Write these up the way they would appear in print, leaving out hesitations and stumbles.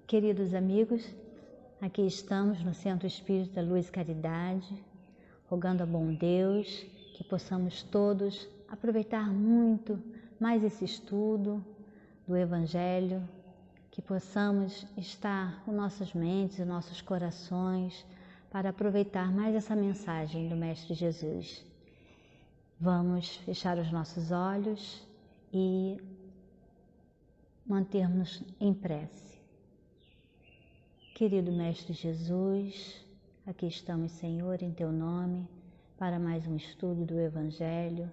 Queridos amigos, aqui estamos no Centro Espírita Luz e Caridade, rogando a bom Deus que possamos todos aproveitar muito mais esse estudo do Evangelho, que possamos estar com nossas mentes e nossos corações para aproveitar mais essa mensagem do Mestre Jesus. Vamos fechar os nossos olhos e mantermos em prece. Querido Mestre Jesus, aqui estamos, Senhor, em Teu nome, para mais um estudo do Evangelho,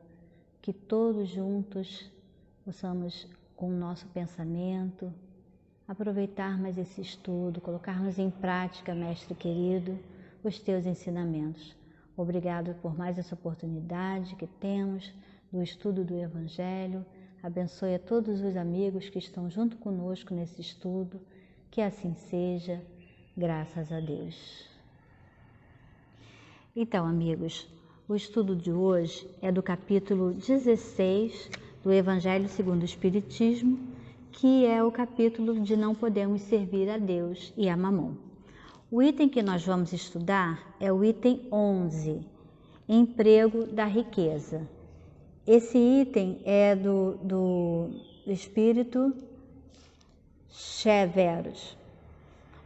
que todos juntos possamos, com o nosso pensamento, aproveitar mais esse estudo, colocarmos em prática, Mestre querido, os Teus ensinamentos. Obrigado por mais essa oportunidade que temos do estudo do Evangelho. Abençoe a todos os amigos que estão junto conosco nesse estudo, que assim seja, graças a Deus. Então, amigos, o estudo de hoje é do capítulo 16 do Evangelho segundo o Espiritismo, que é o capítulo de não podemos servir a Deus e a Mamon. O item que nós vamos estudar é o item 11, emprego da riqueza. Esse item é do Espírito Cheverus,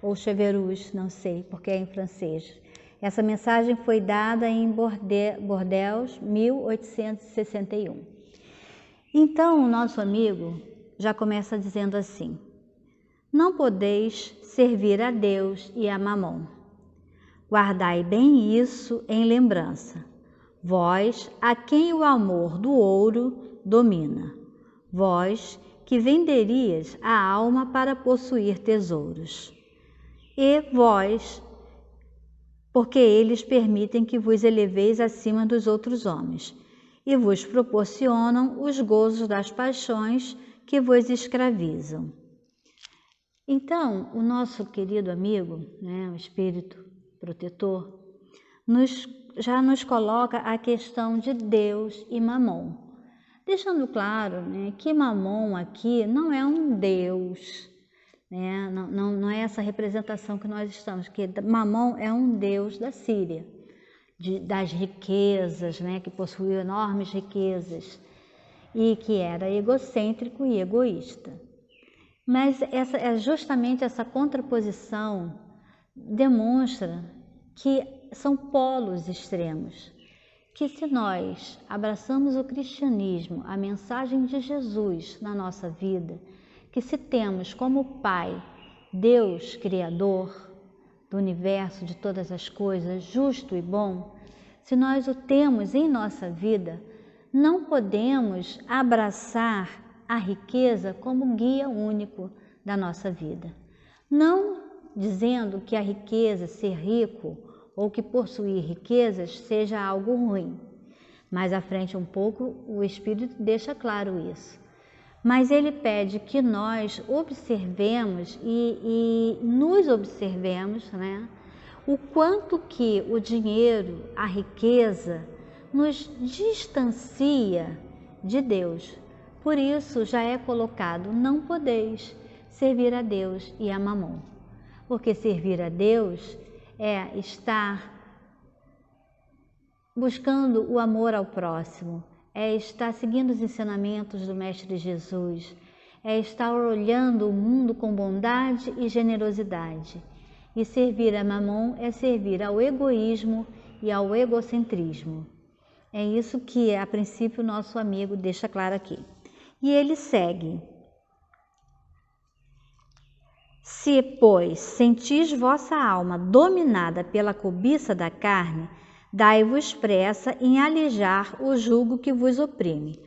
ou Cheverus, não sei, porque é em francês. Essa mensagem foi dada em Bordeaux, 1861. Então, o nosso amigo já começa dizendo assim: não podeis servir a Deus e a Mamon. Guardai bem isso em lembrança, vós a quem o amor do ouro domina, vós que venderias a alma para possuir tesouros. E vós, porque eles permitem que vos eleveis acima dos outros homens, e vos proporcionam os gozos das paixões que vos escravizam. Então, o nosso querido amigo, o Espírito Protetor, já nos coloca a questão de Deus e Mamon, deixando claro que Mamon aqui não é um Deus, não é essa representação que nós estamos, que Mamon é um Deus da Síria, das riquezas, que possuía enormes riquezas e que era egocêntrico e egoísta. Mas justamente essa contraposição demonstra que são polos extremos, que se nós abraçamos o cristianismo, a mensagem de Jesus na nossa vida, que se temos como Pai, Deus Criador do universo, de todas as coisas, justo e bom, se nós o temos em nossa vida, não podemos abraçar a riqueza como guia único da nossa vida. Não dizendo que a riqueza, ser rico ou que possuir riquezas seja algo ruim. Mais à frente um pouco o Espírito deixa claro isso. Mas ele pede que nós observemos e nos observemos, o quanto que o dinheiro, a riqueza, nos distancia de Deus. Por isso já é colocado, não podeis servir a Deus e a Mamon. Porque servir a Deus é estar buscando o amor ao próximo, é estar seguindo os ensinamentos do Mestre Jesus, é estar olhando o mundo com bondade e generosidade. E servir a Mamon é servir ao egoísmo e ao egocentrismo. É isso que, a princípio, o nosso amigo deixa claro aqui. E ele segue: se, pois, sentis vossa alma dominada pela cobiça da carne, dai-vos pressa em alijar o jugo que vos oprime,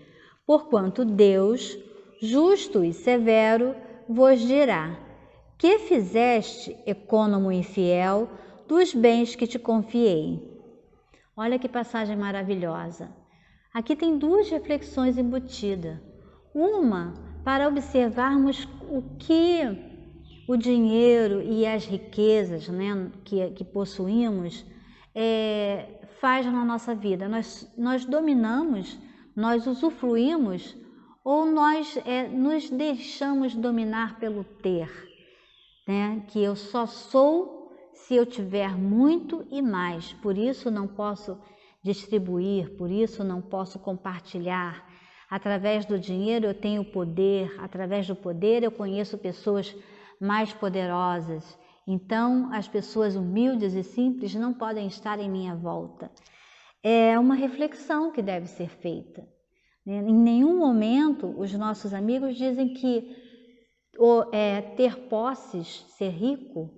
porquanto Deus, justo e severo, vos dirá: que fizeste, econômo infiel, dos bens que te confiei? Olha que passagem maravilhosa. Aqui tem duas reflexões embutidas. Uma, para observarmos o que o dinheiro e as riquezas que possuímos faz na nossa vida. Nós dominamos, nós usufruímos ou nós nos deixamos dominar pelo ter. né? Que eu só sou se eu tiver muito e mais, por isso não posso distribuir, por isso não posso compartilhar. Através do dinheiro eu tenho poder, através do poder eu conheço pessoas mais poderosas. Então, as pessoas humildes e simples não podem estar em minha volta. É uma reflexão que deve ser feita. Em nenhum momento os nossos amigos dizem que ter posses, ser rico,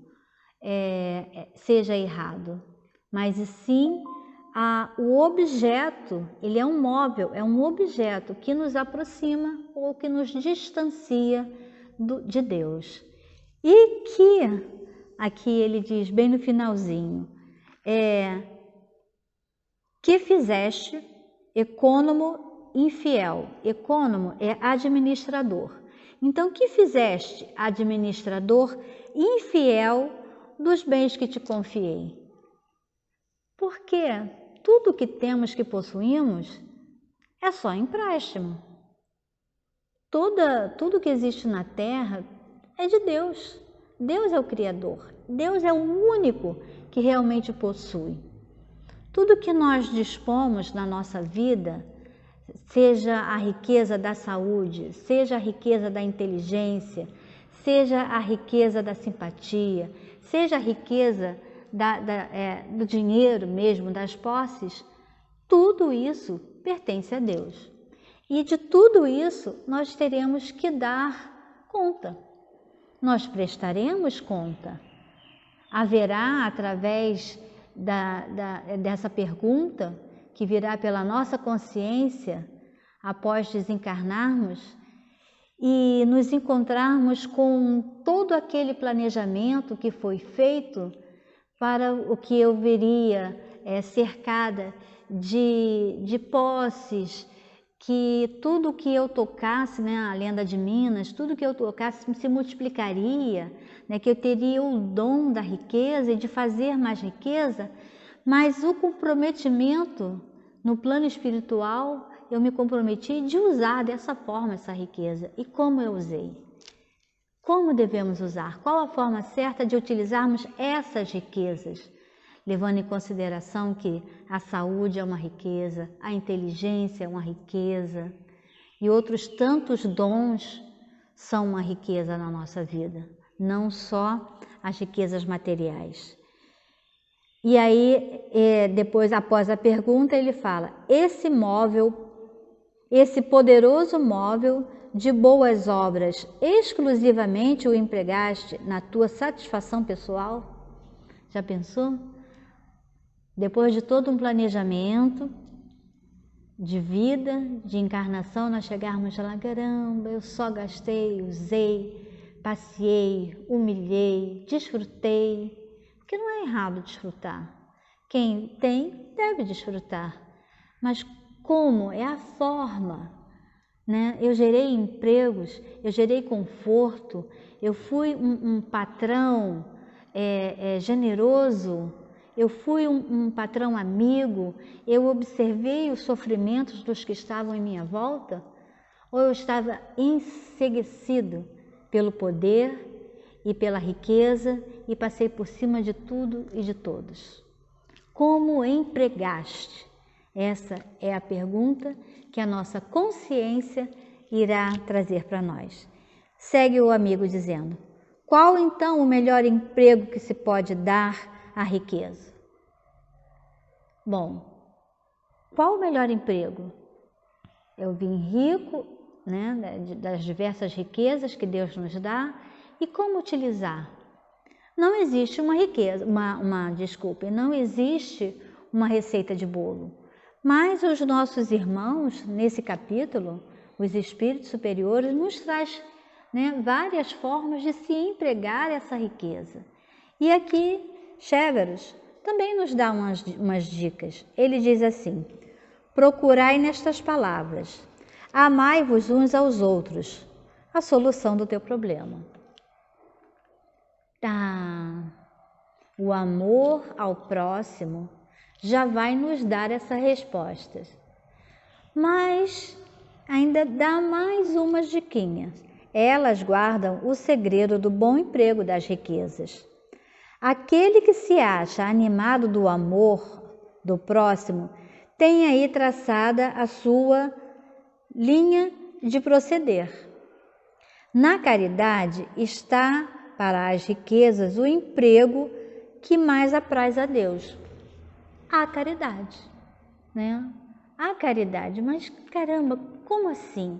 seja errado, mas sim o objeto, ele é um móvel, é um objeto que nos aproxima ou que nos distancia de Deus. E que, aqui ele diz bem no finalzinho, que fizeste, econômo infiel. Econômo é administrador. Então, que fizeste, administrador infiel dos bens que te confiei? Porque tudo que temos, que possuímos, é só empréstimo. Tudo que existe na terra é de Deus. Deus é o Criador. Deus é o único que realmente possui. Tudo que nós dispomos na nossa vida, seja a riqueza da saúde, seja a riqueza da inteligência, seja a riqueza da simpatia, seja a riqueza do dinheiro mesmo, das posses, tudo isso pertence a Deus. E de tudo isso nós teremos que dar conta. Nós prestaremos conta. Haverá, através dessa pergunta, que virá pela nossa consciência, após desencarnarmos, e nos encontrarmos com todo aquele planejamento que foi feito para o que eu veria cercada de posses, que tudo que eu tocasse, né, a lenda de Minas, tudo que eu tocasse se multiplicaria, né, que eu teria o dom da riqueza e de fazer mais riqueza, mas o comprometimento no plano espiritual, eu me comprometi de usar dessa forma essa riqueza. E como eu usei? Como devemos usar? Qual a forma certa de utilizarmos essas riquezas? Levando em consideração que a saúde é uma riqueza, a inteligência é uma riqueza e outros tantos dons são uma riqueza na nossa vida, não só as riquezas materiais. E aí, depois, após a pergunta, ele fala, esse poderoso móvel de boas obras, exclusivamente o empregaste na tua satisfação pessoal? Já pensou? Depois de todo um planejamento de vida, de encarnação, nós chegarmos lá, caramba, eu só gastei, usei, passeei, humilhei, desfrutei, porque não é errado desfrutar. Quem tem, deve desfrutar, mas como? É a forma, né? Eu gerei empregos, eu gerei conforto, eu fui um patrão generoso, eu fui um patrão amigo, eu observei os sofrimentos dos que estavam em minha volta, ou eu estava enceguecido pelo poder e pela riqueza e passei por cima de tudo e de todos? Como empregaste? Essa é a pergunta que a nossa consciência irá trazer para nós. Segue o amigo dizendo, qual então o melhor emprego que se pode dar à riqueza? Bom, qual o melhor emprego? Eu vim rico, né, das diversas riquezas que Deus nos dá, e como utilizar? Não existe uma riqueza, não existe uma receita de bolo. Mas os nossos irmãos, nesse capítulo, os espíritos superiores, nos traz, né, várias formas de se empregar essa riqueza. E aqui, Chéveros também nos dá umas dicas. Ele diz assim, procurai nestas palavras, amai-vos uns aos outros, a solução do teu problema. O amor ao próximo já vai nos dar essa resposta. Mas ainda dá mais umas diquinhas. elas guardam o segredo do bom emprego das riquezas. Aquele que se acha animado do amor do próximo tem aí traçada a sua linha de proceder. Na caridade está para as riquezas o emprego que mais apraz a Deus. A caridade, né? A caridade, mas caramba, como assim?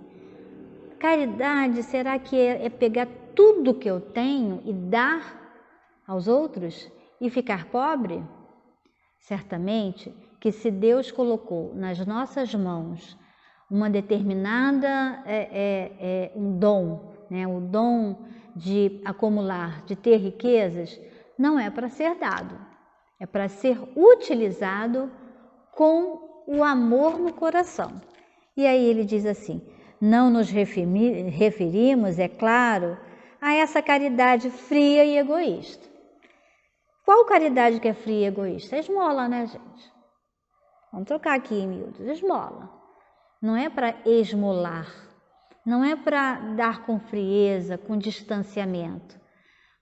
Caridade, será que é pegar tudo que eu tenho e dar aos outros e ficar pobre? Certamente que se Deus colocou nas nossas mãos uma determinada, um dom, né? O dom de acumular, de ter riquezas, não é para ser dado, é para ser utilizado com o amor no coração. E aí ele diz assim, não nos referimos, é claro, a essa caridade fria e egoísta. Qual caridade que é fria e egoísta? É esmola, né, gente? Vamos trocar aqui em miúdos, esmola. Não é para esmolar, não é para dar com frieza, com distanciamento,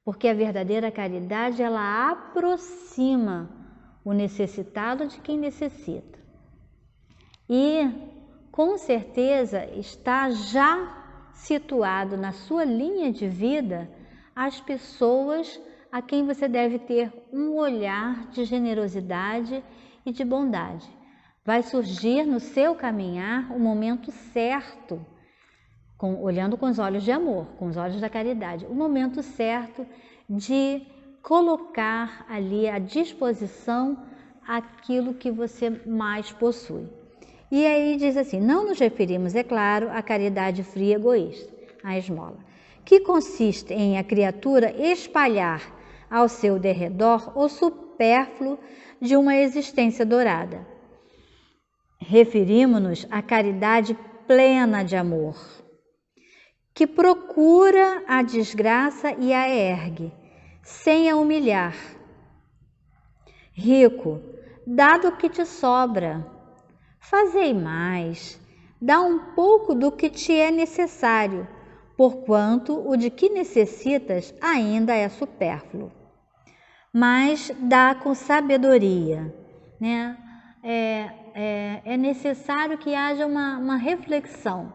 porque a verdadeira caridade, ela aproxima o necessitado de quem necessita. E, com certeza, está já situado na sua linha de vida as pessoas a quem você deve ter um olhar de generosidade e de bondade. Vai surgir no seu caminhar o momento certo, olhando com os olhos de amor, com os olhos da caridade, o momento certo de colocar ali à disposição aquilo que você mais possui. E aí diz assim, não nos referimos, é claro, à caridade fria e egoísta, a esmola, que consiste em a criatura espalhar ao seu derredor o supérfluo de uma existência dourada. Referimos-nos à caridade plena de amor, que procura a desgraça e a ergue, sem a humilhar. Rico, dá do que te sobra, fazei mais, dá um pouco do que te é necessário, porquanto o de que necessitas ainda é supérfluo. Mas dá com sabedoria, né? É necessário que haja uma reflexão,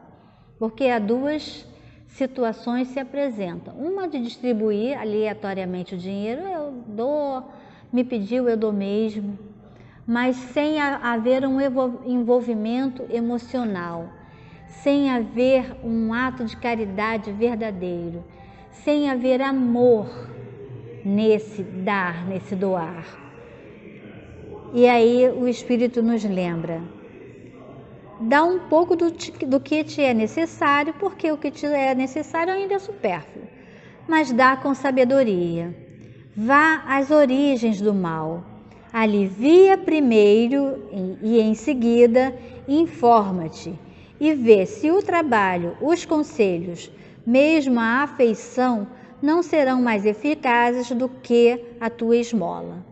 porque há duas situações se apresentam. Uma de distribuir aleatoriamente o dinheiro, eu dou, me pediu, eu dou mesmo, mas sem haver um envolvimento emocional, sem haver um ato de caridade verdadeiro, sem haver amor nesse dar, nesse doar. E aí o Espírito nos lembra, dá um pouco do que te é necessário, porque o que te é necessário ainda é supérfluo, mas dá com sabedoria. Vá às origens do mal, alivia primeiro e em seguida informa-te e vê se o trabalho, os conselhos, mesmo a afeição não serão mais eficazes do que a tua esmola.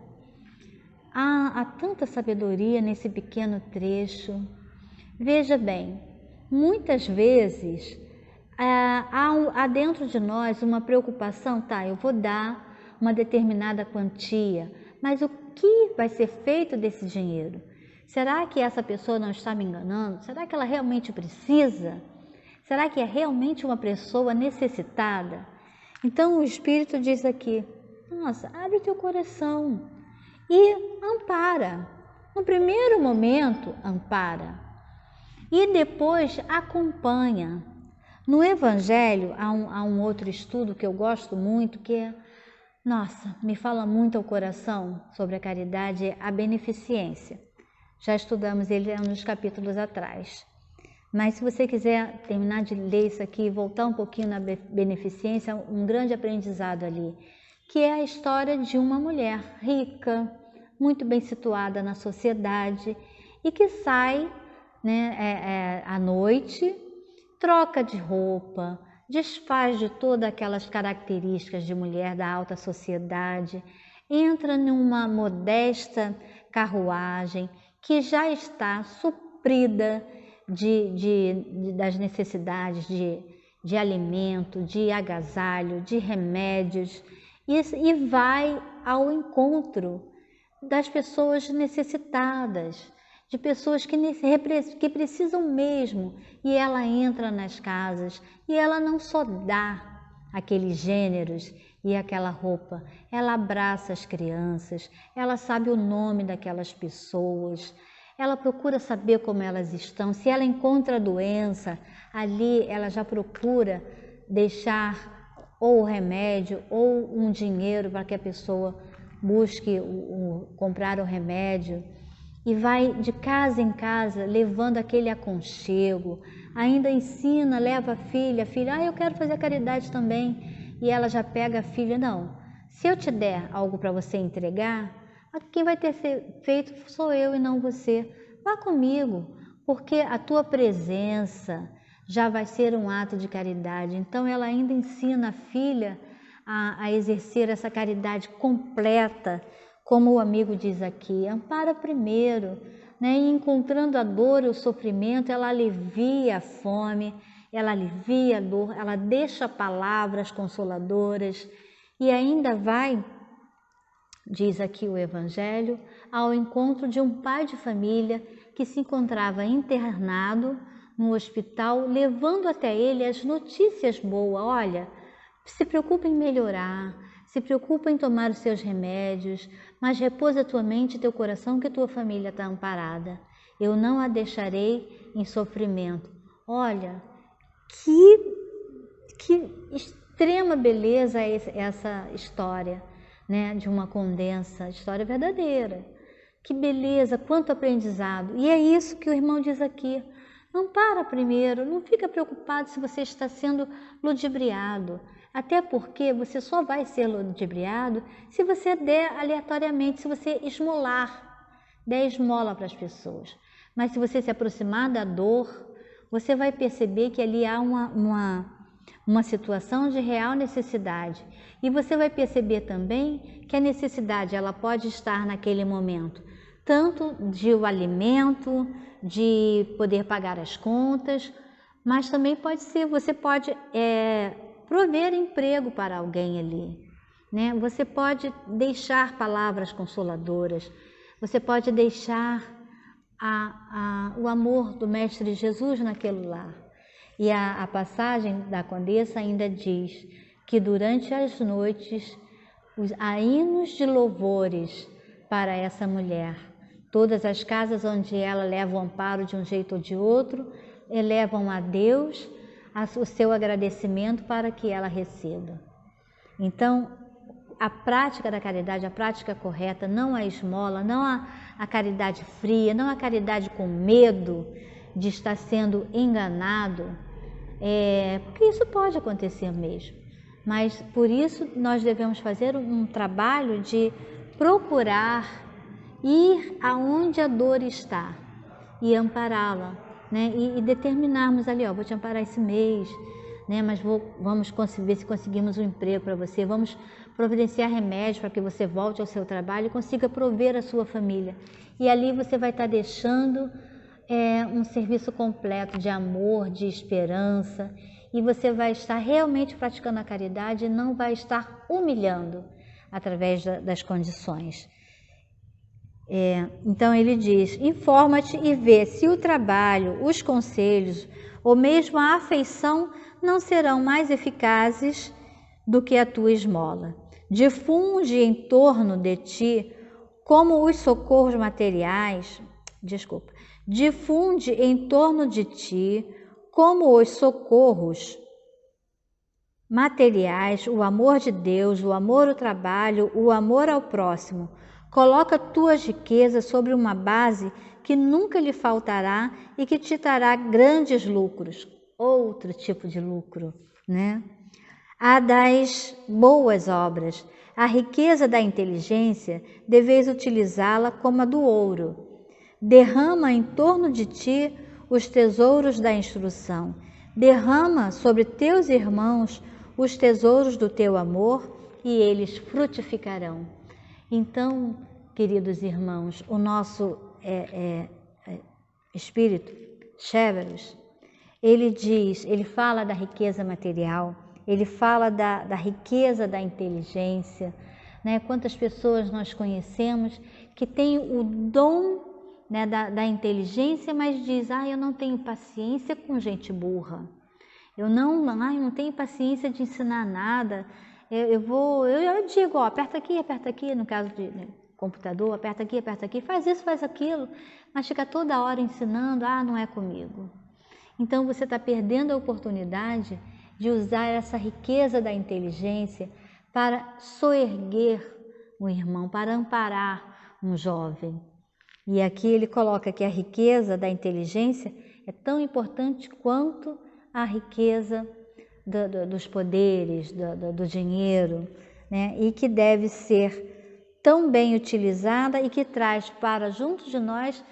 Há tanta sabedoria nesse pequeno trecho. Veja bem, muitas vezes há dentro de nós uma preocupação, tá, eu vou dar uma determinada quantia, mas o que vai ser feito desse dinheiro? Será que essa pessoa não está me enganando? Será que ela realmente precisa? Será que é realmente uma pessoa necessitada? Então o Espírito diz aqui, nossa, abre o teu coração e ampara. No primeiro momento, ampara. E depois acompanha. No Evangelho, há um outro estudo que eu gosto muito, que me fala muito ao coração sobre a caridade, a beneficência. Já estudamos ele há uns capítulos atrás. Mas se você quiser terminar de ler isso aqui e voltar um pouquinho na beneficência, um grande aprendizado ali, que é a história de uma mulher rica, muito bem situada na sociedade e que sai, né, à noite, troca de roupa, desfaz de todas aquelas características de mulher da alta sociedade, entra numa modesta carruagem que já está suprida das necessidades de de alimento, de agasalho, de remédios, e vai ao encontro das pessoas necessitadas, de pessoas que precisam mesmo, e ela entra nas casas e ela não só dá aqueles gêneros e aquela roupa, ela abraça as crianças, ela sabe o nome daquelas pessoas, ela procura saber como elas estão, se ela encontra doença, ali ela já procura deixar ou o remédio ou um dinheiro para que a pessoa busque comprar o remédio, e vai de casa em casa levando aquele aconchego, ainda ensina, leva a filha, eu quero fazer caridade também, e ela já pega a filha, não, se eu te der algo para você entregar, quem vai ter feito sou eu e não você, vá comigo, porque a tua presença já vai ser um ato de caridade. Então ela ainda ensina a filha a exercer essa caridade completa, como o amigo diz aqui, ampara primeiro, né? E encontrando a dor e o sofrimento, ela alivia a fome, ela alivia a dor, ela deixa palavras consoladoras e ainda vai, diz aqui o Evangelho, ao encontro de um pai de família que se encontrava internado no hospital, levando até ele as notícias boas. Olha, se preocupa em melhorar, se preocupa em tomar os seus remédios, mas repousa tua mente e teu coração que tua família está amparada. Eu não a deixarei em sofrimento. Olha, que extrema beleza é essa história, né, de uma condensa, história verdadeira. Que beleza, quanto aprendizado. E é isso que o irmão diz aqui. Não para primeiro, não fica preocupado se você está sendo ludibriado. Até porque você só vai ser ludibriado se você der aleatoriamente, se você esmolar, der esmola para as pessoas. Mas se você se aproximar da dor, você vai perceber que ali há uma situação de real necessidade. E você vai perceber também que a necessidade ela pode estar naquele momento, tanto de o alimento, de poder pagar as contas, mas também pode ser, você pode prover emprego para alguém ali, né? Você pode deixar palavras consoladoras, você pode deixar o amor do Mestre Jesus naquele lar. E a passagem da Condessa ainda diz que durante as noites há hinos de louvores para essa mulher. Todas as casas onde ela leva o amparo de um jeito ou de outro, elevam a Deus o seu agradecimento para que ela receba. Então, a prática da caridade, a prática correta, não a esmola, não a caridade fria, não a caridade com medo de estar sendo enganado, porque isso pode acontecer mesmo. Mas por isso nós devemos fazer um trabalho de procurar ir aonde a dor está e ampará-la, né? E determinarmos ali, vou te amparar esse mês, né? Mas vamos ver se conseguimos um emprego para você, vamos providenciar remédios para que você volte ao seu trabalho e consiga prover a sua família. E ali você vai estar deixando um serviço completo de amor, de esperança, e você vai estar realmente praticando a caridade e não vai estar humilhando através das condições. Então ele diz, informa-te e vê se o trabalho, os conselhos ou mesmo a afeição não serão mais eficazes do que a tua esmola. Difunde em torno de ti como os socorros materiais, difunde em torno de ti como os socorros materiais, o amor de Deus, o amor ao trabalho, o amor ao próximo. Coloca tuas riquezas sobre uma base que nunca lhe faltará e que te trará grandes lucros. Outro tipo de lucro, né? A das boas obras. A riqueza da inteligência, deveis utilizá-la como a do ouro. Derrama em torno de ti os tesouros da instrução. Derrama sobre teus irmãos os tesouros do teu amor e eles frutificarão. Então, queridos irmãos, o nosso espírito, Severus, ele fala da riqueza material, ele fala da riqueza da inteligência, né? Quantas pessoas nós conhecemos que têm o dom, né, da inteligência, mas diz, eu não tenho paciência com gente burra, eu não tenho paciência de ensinar nada, eu digo, aperta aqui, no caso de computador, aperta aqui, faz isso, faz aquilo, mas fica toda hora ensinando, não é comigo. Então você está perdendo a oportunidade de usar essa riqueza da inteligência para soerguer um irmão, para amparar um jovem. E aqui ele coloca que a riqueza da inteligência é tão importante quanto a riqueza dos poderes, do dinheiro, né? E que deve ser tão bem utilizada e que traz para junto de nós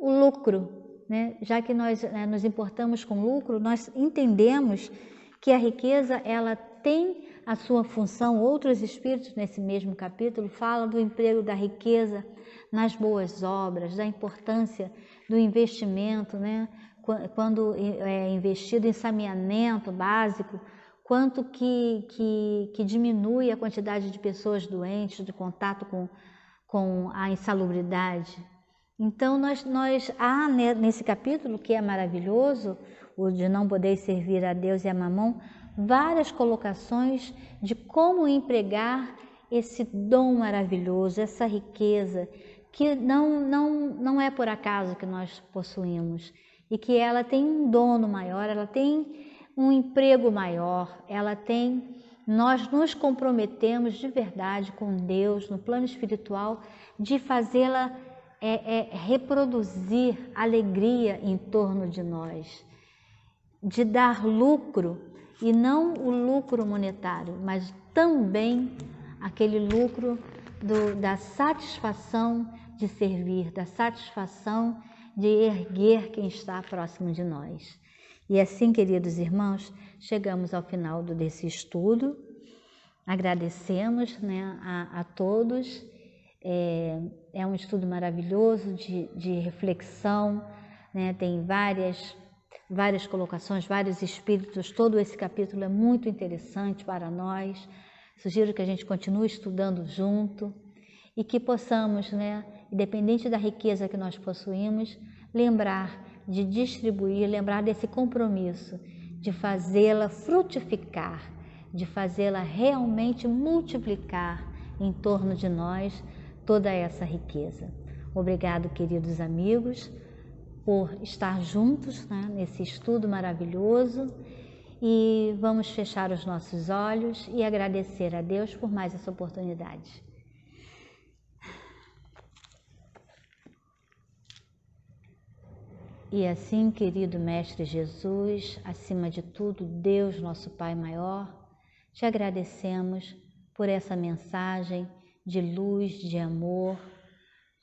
o lucro, né? Já que nós nos importamos com lucro, nós entendemos que a riqueza ela tem a sua função. Outros espíritos nesse mesmo capítulo falam do emprego da riqueza nas boas obras, da importância do investimento, né? Quando é investido em saneamento básico, quanto que diminui a quantidade de pessoas doentes, de contato com a insalubridade. Então, nós há nesse capítulo, que é maravilhoso, o de não poder servir a Deus e a Mamon, várias colocações de como empregar esse dom maravilhoso, essa riqueza, que não é por acaso que nós possuímos, e que ela tem um dono maior, ela tem um emprego maior, nós nos comprometemos de verdade com Deus, no plano espiritual, de fazê-la reproduzir alegria em torno de nós, de dar lucro, e não o lucro monetário, mas também aquele lucro da satisfação de servir, da satisfação de erguer quem está próximo de nós. E assim, queridos irmãos, chegamos ao final desse estudo. Agradecemos, né, a todos. É um estudo maravilhoso de reflexão, né? Tem várias colocações, vários espíritos. Todo esse capítulo é muito interessante para nós. Sugiro que a gente continue estudando junto e que possamos, né, independente da riqueza que nós possuímos, lembrar de distribuir, lembrar desse compromisso de fazê-la frutificar, de fazê-la realmente multiplicar em torno de nós toda essa riqueza. Obrigado, queridos amigos, por estar juntos, né, nesse estudo maravilhoso, e vamos fechar os nossos olhos e agradecer a Deus por mais essa oportunidade. E assim, querido Mestre Jesus, acima de tudo, Deus, nosso Pai maior, te agradecemos por essa mensagem de luz, de amor.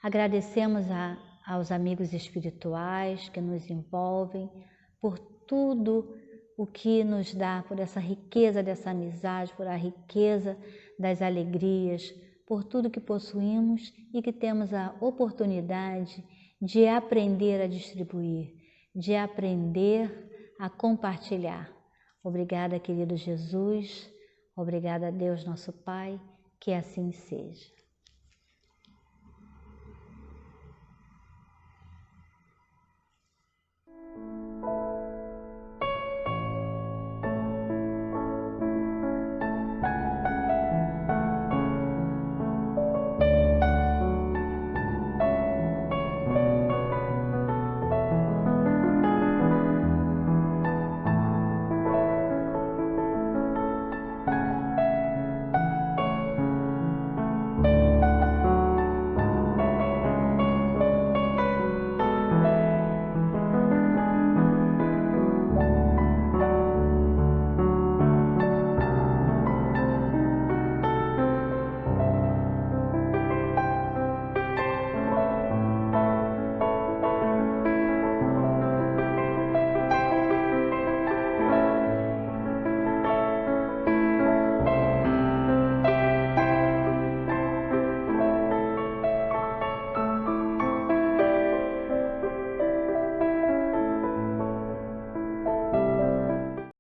Agradecemos aos amigos espirituais que nos envolvem, por tudo o que nos dá, por essa riqueza dessa amizade, por a riqueza das alegrias, por tudo que possuímos e que temos a oportunidade de aprender a distribuir, de aprender a compartilhar. Obrigada, querido Jesus, obrigada a Deus, nosso Pai, que assim seja.